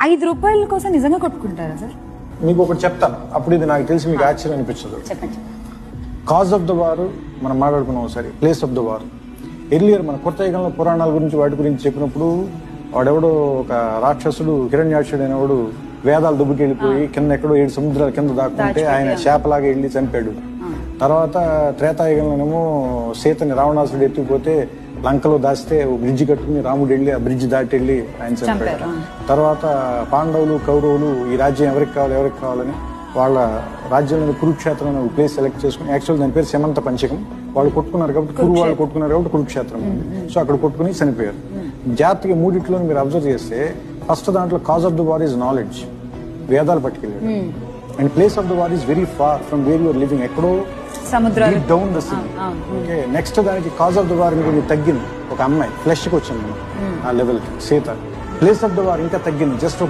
₹5 కోసం నిజంగా కొట్టుకుంటారా సార్? మీకు ఒకటి చెప్తాను, అప్పుడు ఇది నాకు తెలిసి మీకు ఆశ్చర్యం అనిపించదు. చెప్పండి. కాజ్ ఆఫ్ ద వార్ మనం మాట్లాడుకున్నాం ఒకసారి, place of the war. Earlier మన కొత్త యుగంలో పురాణాల గురించి వాటి గురించి చెప్పినప్పుడు వాడెవడో ఒక రాక్షసుడు హిరణ్యాక్షుడు అనేవాడు వేదాలు దుబ్బుకి వెళ్ళిపోయి కింద ఎక్కడో 7 సముద్రాల కింద దాక్కుంటే ఆయన శాపలాగా వెళ్ళి చంపాడు. తర్వాత త్రేతాయుగంలోనేమో సీతని రావణాసుడు ఎత్తుకుపోతే లంకలో దాస్తే బ్రిడ్జ్ కట్టుకుని రాముడు వెళ్ళి ఆ బ్రిడ్జ్ దాటి వెళ్ళి ఆయన చంపాడు. తర్వాత పాండవులు కౌరవులు ఈ రాజ్యం ఎవరికి కావాలని వాళ్ళ రాజ్యంలో కురుక్షేత్రం అనే ప్లేస్ సెలెక్ట్ చేసుకుని, యాక్చువల్ దాని పేరు సమంత పంచకం. వాళ్ళు కొట్టుకున్నారు కాబట్టి వాళ్ళు కొట్టుకున్నారు కాబట్టి కురుక్షేత్రం. సో అక్కడ కొట్టుకుని చనిపోయారు. జాతీయ మూడిట్లో మీరు అబ్జర్వ్ చేస్తే ఫస్ట్ దాంట్లో cause of the war is knowledge, వేదాలు పట్టుకెళ్ళాడు. And place of the war is very far from where you are living, ఎక్కడో down the sea. Okay, next దానికి కాజ్ ఆఫ్ ద వార్ ఇంకొంచెం తగ్గింది, ఒక అమ్మాయి ఫ్లెష్కి వచ్చింది ఆ లెవెల్కి Sita. Place of the war ఇంకా తగ్గింది, జస్ట్